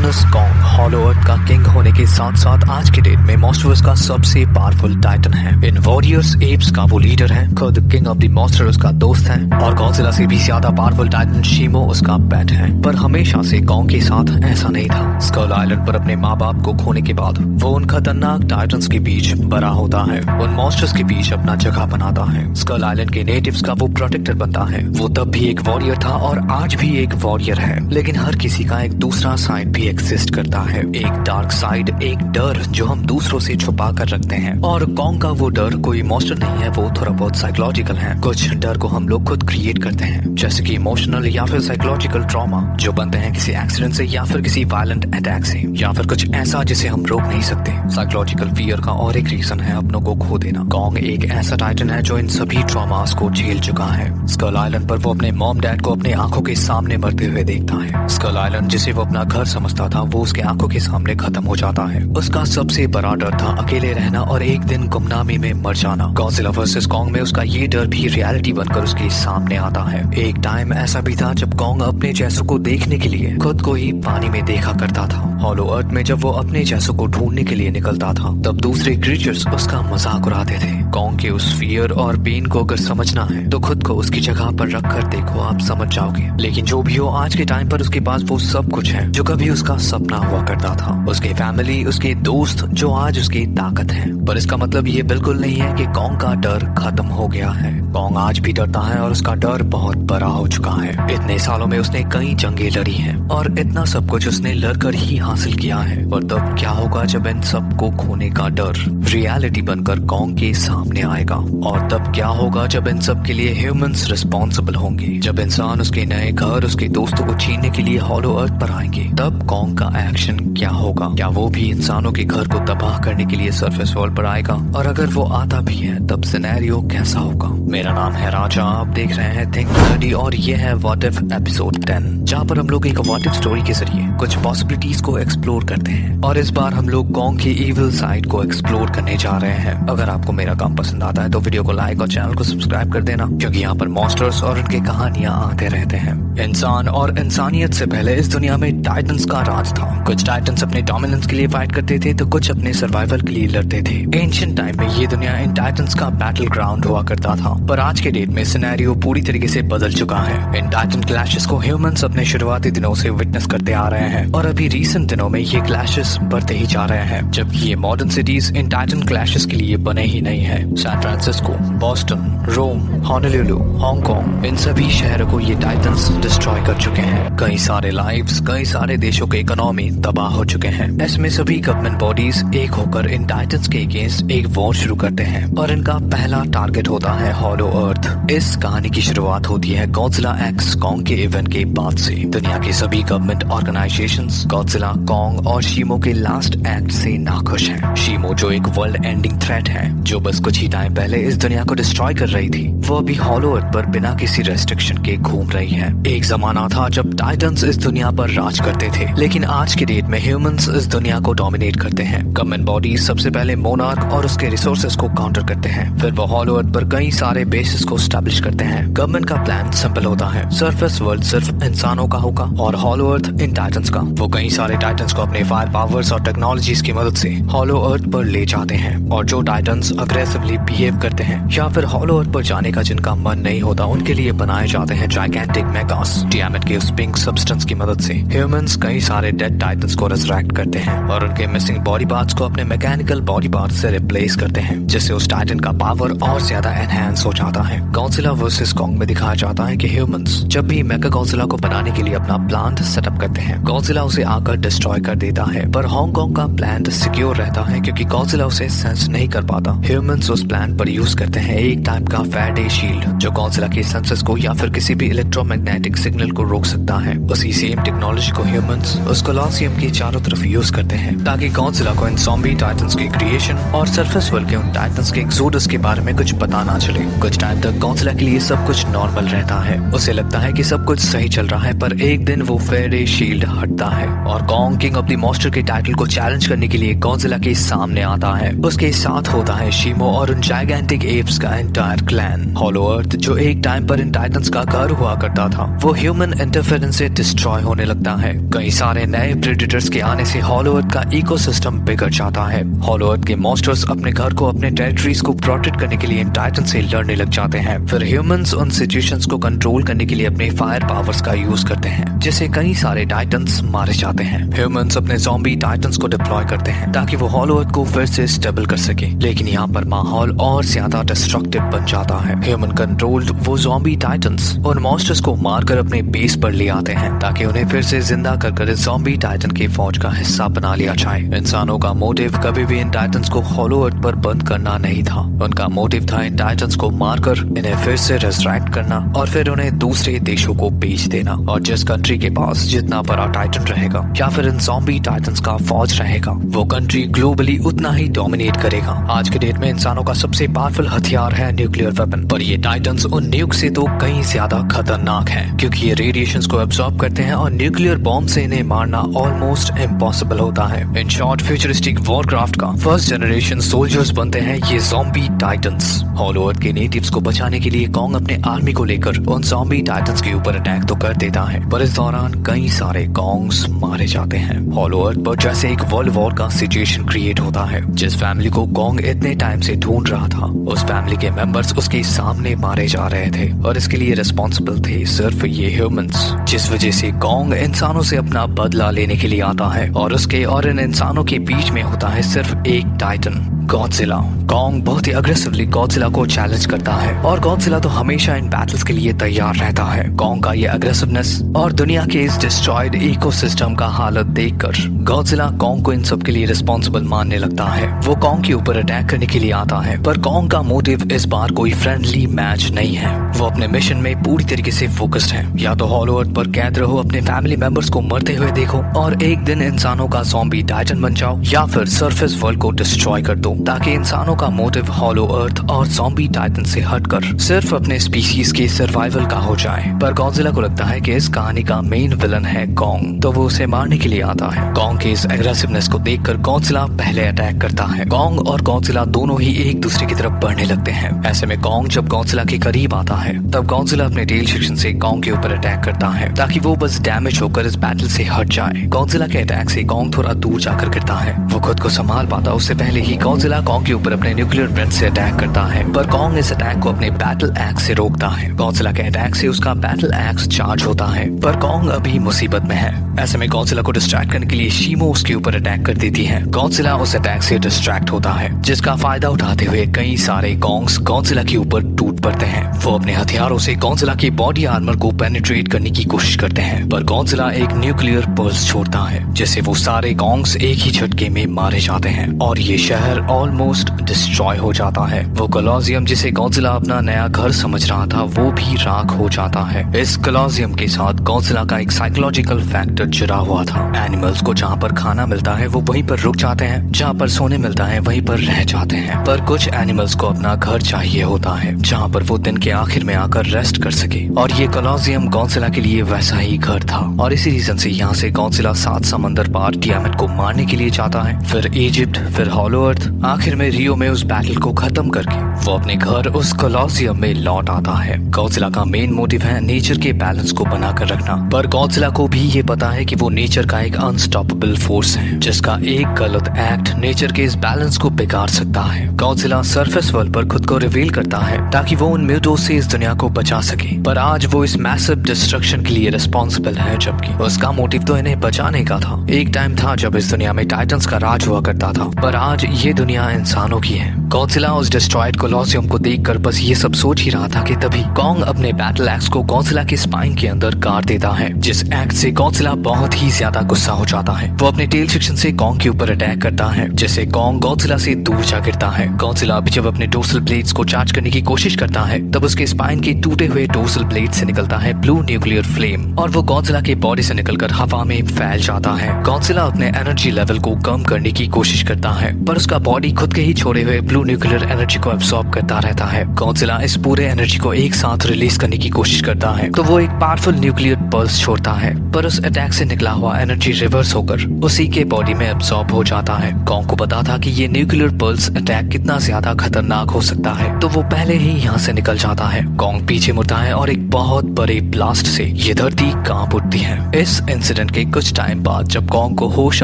टाइटनस Kong hollow अर्थ का king होने के साथ साथ आज के डेट में मॉन्स्टर्स का सबसे पावरफुल टाइटन है। इन वॉरियर्स एप्स का वो लीडर है, खुद किंग ऑफ द मॉन्स्टर उसका दोस्त है और गॉडजिला से भी ज्यादा पावरफुल टाइटन शीमो उसका पेट है। पर हमेशा से कॉन्ग के साथ ऐसा नहीं था। स्कल आइलैंड पर अपने माँ बाप को खोने के बाद वो उन खतरनाक टाइटन्स के बीच बड़ा होता है, उन मॉन्स्टर्स के बीच अपना जगह बनाता है। स्कल आइलैंड के नेटिव्स का वो प्रोटेक्टर बनता है। वो तब भी एक वॉरियर था और आज भी एक वॉरियर है, लेकिन हर किसी का एक दूसरा साइड भी एग्जिस्ट करता है। एक डार्क साइड, एक डर जो हम दूसरों से छुपा कर रखते हैं। और कॉन्ग का वो डर कोई मॉन्स्टर नहीं है, वो थोड़ा बहुत साइकोलॉजिकल है। कुछ डर को हम लोग खुद क्रिएट करते हैं, जैसे कि इमोशनल या फिर साइकोलॉजिकल ट्रॉमा जो बनते हैं किसी एक्सीडेंट से या फिर किसी वायलेंट अटैक से, या फिर कुछ ऐसा जिसे हम रोक नहीं सकते। साइकोलॉजिकल फियर का और एक रीजन है अपनों को खो देना। कॉन्ग एक ऐसा टाइटन है जो इन सभी ट्रॉमास को झेल चुका है। स्कल आइलैंड पर वो अपने मॉम डैड को अपने आंखों के सामने मरते हुए देखता है। स्कल आइलैंड जिसे वो अपना घर समझता था वो उसके आंखों के सामने खत्म हो जाता है। उसका सबसे बड़ा डर था अकेले रहना और एक दिन गुमनामी में मर जाना। गॉडजिला वर्सेस कॉन्ग में उसका ये डर भी रियलिटी बनकर उसके सामने आता है। एक टाइम ऐसा भी था जब कॉन्ग अपने जैसों को देखने के लिए खुद को ही पानी में देखा करता था। हॉलो अर्थ में जब वो अपने जैसों को ढूंढने के लिए निकलता था तब दूसरे क्रीचर्स उसका मजाक उड़ाते थे। कॉन्ग के उस फियर और पेन को अगर समझना है तो खुद को उसकी जगह पर रख कर देखो, आप समझ जाओगे। लेकिन जो भी हो, आज के टाइम पर उसके पास वो सब कुछ है जो कभी उसका सपना हुआ करता था। उसकी फैमिली, उसके दोस्त जो आज उसकी ताकत है। पर इसका मतलब ये बिल्कुल नहीं है कि कॉन्ग का डर खत्म हो गया है। कॉन्ग आज भी डरता है और उसका डर बहुत बड़ा हो चुका है। इतने सालों में उसने कई जंगें लड़ी हैं और इतना सब कुछ उसने लड़कर ही हासिल किया है। और तब क्या होगा जब इन सबको खोने का डर रियलिटी बनकर कॉन्ग के सामने आएगा? और तब क्या होगा जब इन सब के लिए ह्यूमंस रिस्पॉन्सिबल होंगे? जब इंसान उसके नए घर, उसके दोस्तों को छीनने के लिए हॉलो अर्थ पर आएंगे, तब कॉन्ग का एक्शन क्या होगा? क्या वो भी इंसानों के घर को तबाह करने के लिए सरफेस वर्ल्ड पर आएगा? और अगर वो आता भी है तब सिनेरियो कैसा होगा? मेरा नाम है राजा, आप देख रहे हैं थिंक स्टडी और ये है व्हाट इफ एपिसोड 10, जहाँ पर हम लोग एक व्हाट इफ स्टोरी के जरिए कुछ पॉसिबिलिटीज को एक्सप्लोर करते हैं। और इस बार हम लोग कॉन्ग की इविल साइड को एक्सप्लोर करने जा रहे हैं। अगर आपको मेरा काम पसंद आता है तो वीडियो को लाइक और चैनल को सब्सक्राइब कर देना, क्योंकि यहाँ पर मॉन्स्टर्स और उनकी कहानियां आते रहते हैं। इंसान और इंसानियत से पहले इस दुनिया में टाइटन्स का राज था। कुछ टाइटन्स अपने डोमिनेंस के लिए फाइट करते थे तो कुछ अपने सर्वाइवल के लिए लड़ते थे। एंशिएंट टाइम में ये दुनिया इन टाइटन्स का बैटल ग्राउंड हुआ करता था। पर आज के डेट में सिनेरियो पूरी तरीके से बदल चुका है। इन टाइटन क्लैशेस को ह्यूमंस अपने शुरुआती दिनों से विटनेस करते आ रहे हैं और अभी रिसेंट दिनों में ये क्लैशेस बढ़ते ही जा रहे हैं, जबकि ये modern cities in Titan clashes के लिए बने ही नहीं है। सैन फ्रांसिस्को, बॉस्टन, रोम, हॉनोलुलु, हांगकांग, इन सभी शहरों को ये टाइटन्स डिस्ट्रॉय कर चुके हैं। कई सारे लाइव्स, कई सारे देशों के इकोनॉमी तबाह हो चुके हैं। इसमें सभी गवर्नमेंट बॉडीज एक होकर इन टाइटन्स के अगेंस्ट एक वॉर शुरू करते हैं और इनका पहला टारगेट होता है हॉलो अर्थ। इस कहानी की शुरुआत होती है गॉडजिला एक्स कॉन्ग के इवेंट के बाद से। दुनिया के सभी गवर्नमेंट ऑर्गेनाइजेशंस गॉडजिला, कॉन्ग और शीमो के लास्ट एक्ट से नाखुश हैं। शीमो जो एक वर्ल्ड एंडिंग थ्रेट है, जो बस कुछ ही टाइम पहले इस दुनिया को डिस्ट्रॉय कर रही थी, वो अभी हॉलो अर्थ पर बिना किसी रेस्ट्रिक्शन के घूम रही है। एक जमाना था जब टाइटन्स इस दुनिया पर राज करते थे, लेकिन आज की डेट में ह्यूमंस इस दुनिया को डोमिनेट करते हैं। गवर्नमेंट बॉडीज सबसे पहले मोनार्क और उसके रिसोर्सेज को काउंटर करते हैं, फिर वो हॉलो अर्थ पर कई सारे बेसिस को स्टैब्लिश करते हैं। गवर्नमेंट का प्लान सिंपल होता है, सरफेस वर्ल्ड सिर्फ इंसानों का होगा और हॉलो अर्थ इन टाइटन्स का। वो कई सारे टाइटन्स को अपने फायर पावर्स और टेक्नोलॉजीज की मदद से हॉलो अर्थ पर ले जाते हैं और जो टाइटन्स अग्रेसिवली बिहेव करते हैं या फिर हॉलो अर्थ पर जाने का जिनका मन नहीं होता, उनके लिए बनाए जाते हैं जाइगेंटिक मेगास। टियामेट के उस पिंक सब्सटेंस की मदद से ह्यूमंस कई सारे डेड टाइटन्स को रिजरेक्ट करते हैं और उनके मिसिंग बॉडी पार्ट्स को अपने मैकेनिकल बॉडी पार्ट्स से रिप्लेस करते हैं, जिससे उस टाइटन का पावर और ज्यादा एनहांस हो जाता है। गॉडजिला वर्सेस कॉन्ग में दिखाया जाता है कि ह्यूमंस जब भी मेगागॉडजिला को बनाने के लिए अपना प्लांट सेटअप करते हैं, गॉडजिला उसे आकर डिस्ट्रॉय कर देता है। पर हांगकांग का प्लांट सिक्योर रहता है क्योंकि गॉडजिला उसे सेंस नहीं कर पाता। ह्यूमंस उस प्लांट पर यूज करते हैं एक टाइप का फैराडे शील्ड, जो गॉडजिला के सेंसेस को या फिर किसी भी इलेक्ट्रोमैग्नेटिक सिग्नल को रोक सकता है। उसी सेम टेक्नोलॉजी को ह्यूमंस उस कोलोसियम के चारों तरफ यूज करते हैं ताकि गॉडजिला को इन ज़ॉम्बी टाइटन्स की क्रिएशन और सरफेस वर्ल्ड के उन टाइटन्स के एक्सोडस के बारे में कुछ पता ना चले। कुछ टाइम तक गॉडजिला के लिए सब कुछ नॉर्मल रहता है, उसे लगता है कि सब कुछ सही चल रहा है। पर एक दिन वो फैराडे शील्ड हटता है और Kong king of the monster के टाइटल को चैलेंज करने के लिए गॉडजिला के सामने आता है। उसके साथ होता है शीमो और उन जाइगेंटिक एप्स का एंटायर क्लैन। हॉलो अर्थ जो एक टाइम पर इन टाइटन्स का घर हुआ करता था, वो ह्यूमन इंटरफेरेंस से डिस्ट्रॉय होने लगता है। कई सारे सारे नए प्रेडेटर्स के आने से हॉलो अर्थ का इकोसिस्टम बिगड़ जाता है। हॉलो अर्थ के मॉन्स्टर्स अपने घर को, अपने टेरिटरीज को प्रोटेक्ट करने के लिए इन टाइटन से लड़ने लग जाते हैं। फिर ह्यूमंस उन सिचुएशंस को कंट्रोल करने के लिए अपने फायर पावर्स का यूज करते हैं, जिससे कई सारे टाइटन्स मारे जाते हैं। ह्यूमंस अपने ज़ॉम्बी टाइटन्स को डिप्लॉय करते हैं ताकि वो हॉलो अर्थ को फिर से स्टेबल कर सके, लेकिन यहाँ पर माहौल और ज्यादा डिस्ट्रक्टिव बन जाता है। ह्यूमन कंट्रोल्ड वो ज़ॉम्बी टाइटन्स उन मॉन्स्टर्स को मारकर अपने बेस पर ले आते हैं ताकि उन्हें फिर से जिंदा कर इस ज़ॉम्बी टाइटन की फौज का हिस्सा बना लिया जाए। इंसानों का मोटिव कभी भी इन टाइटन्स को हॉलो अर्थ पर बंद करना नहीं था। उनका मोटिव था इन टाइटन्स को मारकर इन्हें फिर से रेजरेक्ट करना और फिर उन्हें दूसरे देशों को बेच देना। और जिस कंट्री के पास जितना बड़ा टाइटन रहेगा या फिर इन ज़ॉम्बी टाइटन्स का फौज रहेगा, वो कंट्री ग्लोबली उतना ही डोमिनेट करेगा। आज के डेट में इंसानों का सबसे पावरफुल हथियार है न्यूक्लियर वेपन, पर ये टाइटन्स उन न्यूक से तो कहीं ज्यादा खतरनाक हैं, क्योंकि ये रेडिएशंस को एब्जॉर्ब करते हैं और न्यूक्लियर बॉम्ब से इन्हें मारना ऑलमोस्ट इम्पॉसिबल होता है। इन शॉर्ट, फ्यूचरिस्टिक वॉरक्राफ्ट का फर्स्ट जनरेशन सोल्जर्स बनते हैं ये ज़ॉम्बी टाइटन्स। हॉलो अर्थ के नेटिव्स को बचाने के लिए कॉन्ग अपने आर्मी को लेकर उन ज़ॉम्बी टाइटन्स के ऊपर अटैक तो कर देता है, पर इस दौरान कई सारे कॉन्ग्स मारे जाते हैं। हॉलो अर्थ पर जैसे एक वर्ल्ड वॉर का सिचुएशन क्रिएट होता है। जिस फैमिली को कॉन्ग इतने टाइम से ढूंढ रहा था, उस फैमिली के मेंबर्स उसके सामने मारे जा रहे थे और इसके लिए रिस्पॉन्सिबल थे सिर्फ ये ह्यूमंस, जिस वजह से कॉन्ग इंसानों से अपना बदला लेने के लिए आता है और उसके और इन इंसानों के बीच में होता है सिर्फ एक टाइटन, गॉडजिला। कॉन्ग बहुत ही अग्रेसिवली गॉडजिला को चैलेंज करता है और गॉडजिला तो हमेशा इन बैटल्स के लिए तैयार रहता है। कॉन्ग का ये अग्रेसिवनेस और दुनिया के इस डिस्ट्रॉयड इकोसिस्टम का हालत देखकर गॉडजिला कॉन्ग को इन सब के लिए रिस्पॉन्सिबल मानने लगता है। वो कॉन्ग के ऊपर अटैक करने के लिए आता है, पर कॉन्ग का मोटिव इस बार कोई फ्रेंडली मैच नहीं है। वो अपने मिशन में पूरी तरीके से फोकस्ड है। या तो हॉलो अर्थ पर कैद रहो, अपने फैमिली मेंबर्स को मरते हुए देखो और एक दिन इंसानों का ज़ॉम्बी टाइटन बन जाओ, या फिर सरफेस वर्ल्ड को डिस्ट्रॉय कर दो ताकि इंसानों का मोटिव हॉलो अर्थ और ज़ॉम्बी टाइटन से हटकर सिर्फ अपने स्पीशीज के सर्वाइवल का हो जाए। पर गॉडजिला को लगता है कि इस कहानी का मेन विलन है कॉन्ग, तो वो उसे मारने के लिए आता है। कॉन्ग के इस एग्रेसिवनेस को देखकर गॉडजिला पहले अटैक करता है। कॉन्ग और गॉडजिला दोनों ही एक दूसरे की तरफ बढ़ने लगते हैं। ऐसे में कॉन्ग जब गॉडजिला के करीब आता है, तब गॉडजिला अपने टेल सेक्शन से कॉन्ग के ऊपर अटैक करता है ताकि वो बस डैमेज होकर इस बैटल से हट जाए। गॉडजिला के अटैक से कॉन्ग थोड़ा दूर जाकर गिरता है। वो खुद को संभाल पाता उससे पहले ही गॉडजिला कॉन्ग के ऊपर अपने न्यूक्लियर ब्रेथ से अटैक करता है, पर कॉन्ग इस अटैक को अपने बैटल एक्स से रोकता है। गॉडजिला के अटैक से उसका बैटल एक्स चार्ज होता है, पर कॉन्ग अभी मुसीबत में है। ऐसे में गॉडजिला को डिस्ट्रैक्ट करने के लिए शीमो उसके ऊपर अटैक कर देती है। गॉडजिला उस अटैक से डिस्ट्रैक्ट होता है, जिसका फायदा उठाते हुए कई सारे कॉन्ग्स गॉडजिला के ऊपर टूट पड़ते हैं। वो अपने हथियारों से गॉडजिला की बॉडी आर्मर को पेनिट्रेट करने की कोशिश करते हैं, पर गॉडजिला एक न्यूक्लियर पल्स छोड़ता है, जिससे वो सारे कॉन्ग्स एक ही झटके में मारे जाते हैं और ये शहर ऑलमोस्ट डिस्ट्रॉय हो जाता है। वो कोलोसियम जिसे गॉडजिला अपना नया घर समझ रहा था, वो भी राख हो जाता है। इस कोलोसियम के साथ गॉडजिला का एक साइकोलॉजिकल फैक्टर जुड़ा हुआ था। एनिमल्स को जहाँ पर खाना मिलता है वो वहीं पर रुक जाते हैं, जहाँ पर सोने मिलता है वहीं पर रह जाते हैं, पर कुछ एनिमल्स को अपना घर चाहिए होता है जहाँ पर वो दिन के आखिर में आकर रेस्ट कर सके, और ये कोलोसियम गॉडजिला के लिए वैसा ही घर था। और इसी रीजन से यहाँ से गॉडजिला 7 समंदर पार टियामेट को मारने के लिए जाता है, फिर इजिप्ट, फिर हॉलो अर्थ, आखिर में रियो में उस बैटल को खत्म करके वो अपने घर उस कोलोसियम में लौट आता है। गॉडजिला का मेन मोटिव है नेचर के बैलेंस को बनाकर रखना, पर गॉडजिला को भी ये पता है कि वो नेचर का एक अनस्टॉपेबल फोर्स है, जिसका एक गलत एक्ट नेचर के इस बैलेंस को बिगाड़ सकता है। गॉडजिला सरफेस वर्ल्ड पर खुद को रिवील करता है ताकि वो उन म्यूटोस से इस दुनिया को बचा सके, पर आज वो इस मैसिव डिस्ट्रक्शन के लिए रिस्पॉन्सिबल है, जबकि उसका मोटिव तो इन्हें बचाने का था। एक टाइम था जब इस दुनिया में टाइटन्स का राज हुआ करता था, पर आज ये दुनिया इंसानों की है। गॉडजिला उस डिस्ट्रॉयड कोलोसियम को देखकर बस ये सब सोच ही रहा था कि तभी कॉन्ग अपने बैटल एक्स को गॉडजिला के स्पाइन के अंदर गाड़ देता है, जिस एक्ट से गॉडजिला बहुत ही ज्यादा गुस्सा हो जाता है। वो अपने टेल सेक्शन से कॉन्ग के ऊपर अटैक करता है, जिससे कॉन्ग गॉडजिला से दूर जा गिरता है। गॉडजिला अभी जब अपने डोर्सल ब्लेड्स को चार्ज करने की कोशिश करता है, तब उसके स्पाइन के टूटे हुए डोर्सल ब्लेड से निकलता है ब्लू न्यूक्लियर फ्लेम, और वो गॉडजिला के बॉडी से निकलकर हवा में फैल जाता है। गॉडजिला अपने एनर्जी लेवल को कम करने की कोशिश करता है, पर उसका बॉडी बॉडी खुद के ही छोड़े हुए ब्लू न्यूक्लियर एनर्जी को एब्सॉर्ब करता रहता है। गॉडजिला इस पूरे एनर्जी को एक साथ रिलीज करने की कोशिश करता है तो वो एक पावरफुल न्यूक्लियर पल्स छोड़ता है, पर उस अटैक से निकला हुआ एनर्जी रिवर्स होकर उसी के बॉडी में एब्सॉर्ब हो जाता है। कॉन्ग को पता था कि ये न्यूक्लियर पल्स अटैक कितना ज्यादा खतरनाक हो सकता है, तो वो पहले ही यहाँ से निकल जाता है। कॉन्ग पीछे मुड़ता है और एक बहुत बड़े ब्लास्ट से ये धरती कांप उठती है। इस इंसिडेंट के कुछ टाइम बाद जब कॉन्ग को होश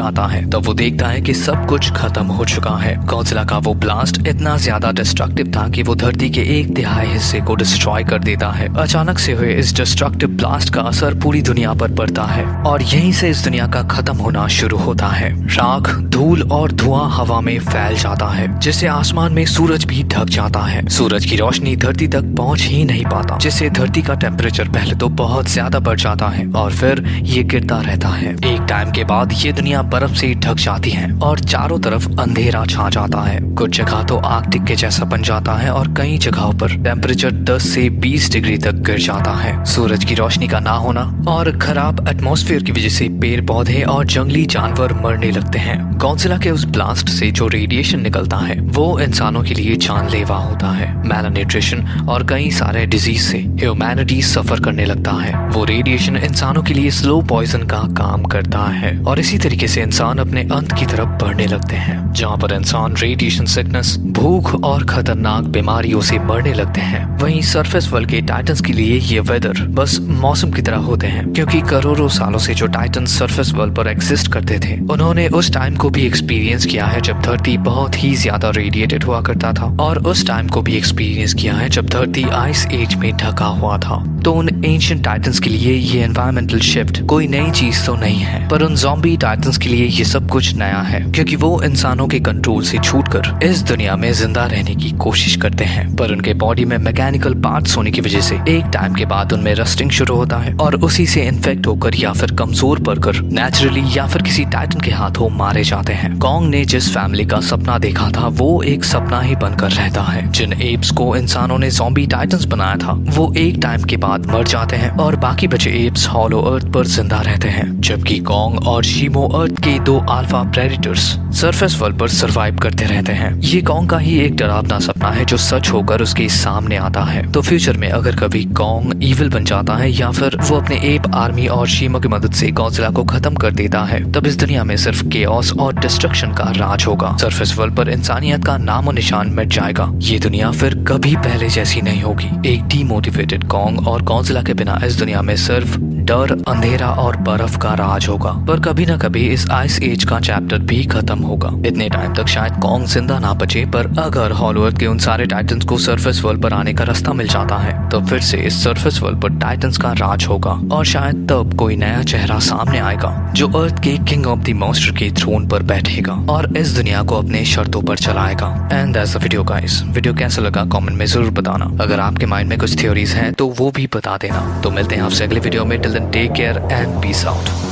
आता है तब वो देखता है कि सब कुछ खत्म हो चुका है। गॉडजिला का वो ब्लास्ट इतना ज्यादा डिस्ट्रक्टिव था कि वो धरती के 1/3 हिस्से को डिस्ट्रॉय कर देता है। अचानक से हुए इस डिस्ट्रक्टिव ब्लास्ट का असर पूरी दुनिया पर पड़ता है और यहीं से इस दुनिया का खत्म होना शुरू होता है। राख, धूल और धुआं हवा में फैल जाता है, जिससे आसमान में सूरज भी ढक जाता है। सूरज की रोशनी धरती तक पहुंच ही नहीं पाता, जिससे धरती का टेम्परेचर पहले तो बहुत ज्यादा बढ़ जाता है और फिर ये गिरता रहता है। एक टाइम के बाद ये दुनिया बर्फ से ढक जाती है और चारों तरफ अंधेरा छा जाता है। कुछ जगह तो आर्कटिक के जैसा बन जाता है और कई जगहों पर टेम्परेचर 10 से 20 डिग्री तक गिर जाता है। सूरज की रोशनी का ना होना और खराब एटमॉस्फेयर की वजह से पेड़ पौधे और जंगली जानवर मरने लगते हैं। गॉडजिला के उस ब्लास्ट से जो रेडिएशन निकलता है वो इंसानों के लिए जानलेवा होता है। मैलन्यूट्रिशन और कई सारे डिजीज से ह्यूमैनिटी सफर करने लगता है। वो रेडिएशन इंसानों के लिए स्लो पॉइजन का काम करता है और इसी तरीके से इंसान अपने अंत की तरफ बढ़ने लगते हैं, जहाँ पर इंसान रेडिएशन सिकनेस, भूख और खतरनाक बीमारियों से मरने लगते हैं। वहीं सरफेस वर्ल्ड के टाइटन्स के लिए ये वेदर बस मौसम की तरह होते हैं, क्योंकि करोड़ों सालों से जो टाइटन्स सरफेस वर्ल्ड पर एग्जिस्ट करते थे उन्होंने उस टाइम को भी एक्सपीरियंस किया है जब धरती बहुत ही ज्यादा रेडिएटेड हुआ करता था, और उस टाइम को भी एक्सपीरियंस किया है जब धरती आइस एज में ढका हुआ था। तो उन एंशिएंट टाइटन्स के लिए ये एनवायरमेंटल शिफ्ट कोई नई चीज तो नहीं है, पर उन ज़ॉम्बी टाइटन्स के लिए ये सब कुछ नया है, क्योंकि वो इंसानों के कंट्रोल से छूटकर इस दुनिया में जिंदा रहने की कोशिश करते हैं। पर उनके बॉडी में मैकेनिकल पार्ट्स होने की वजह से एक टाइम के बाद उनमें रस्टिंग शुरू होता है और उसी से इन्फेक्ट होकर या फिर कमजोर पड़कर नेचुरली या फिर किसी टाइटन के हाथों मारे जाते हैं। कॉन्ग ने जिस फैमिली का सपना देखा था वो एक सपना ही बनकर रहता है। जिन एप्स को इंसानों ने ज़ॉम्बी टाइटन्स बनाया था वो एक टाइम के बाद मर जाते हैं और बाकी बचे एप्स हॉलो अर्थ पर जिंदा रहते हैं, जबकि कॉन्ग और शीमो अर्थ के 2 अल्फा प्रेडेटर्स सरफेस वर्ल्ड पर सरवाइव करते रहते हैं। ये कॉन्ग का ही एक डरावना सपना है जो सच होकर उसके सामने आता है। तो फ्यूचर में अगर कभी कॉन्ग इविल बन जाता है या फिर वो अपने एप आर्मी और शीमो की मदद से गॉडजिला को खत्म कर देता है, तब इस दुनिया में सिर्फ केओस और डिस्ट्रक्शन का राज होगा। सरफेस वर्ल्ड पर इंसानियत का नामो निशान मिट जाएगा। ये दुनिया फिर कभी पहले जैसी नहीं होगी। एक डीमोटिवेटेड कॉन्ग और गॉडजिला के बिना इस दुनिया में सिर्फ डर, अंधेरा और बर्फ का राज होगा। पर कभी न कभी इस आइस एज का चैप्टर भी खत्म होगा। इतने टाइम तक शायद कॉन्ग जिंदा ना बचे, पर अगर हॉलो अर्थ के उन सारे टाइटन्स को सरफेस वर्ल्ड पर आने का रास्ता मिल जाता है तो फिर से इस सरफेस वर्ल्ड पर टाइटन्स का राज होगा और शायद तब कोई नया चेहरा सामने आएगा जो अर्थ के किंग ऑफ द मॉन्स्टर के थ्रोन पर बैठेगा और इस दुनिया को अपने शर्तों पर चलाएगा। And that's the video guys. Video कैसा लगा कमेंट में जरूर बताना। अगर आपके माइंड में कुछ थ्योरीज हैं तो वो भी बता देना। तो मिलते हैं आपसे अगले वीडियो में। Till then take care and peace out.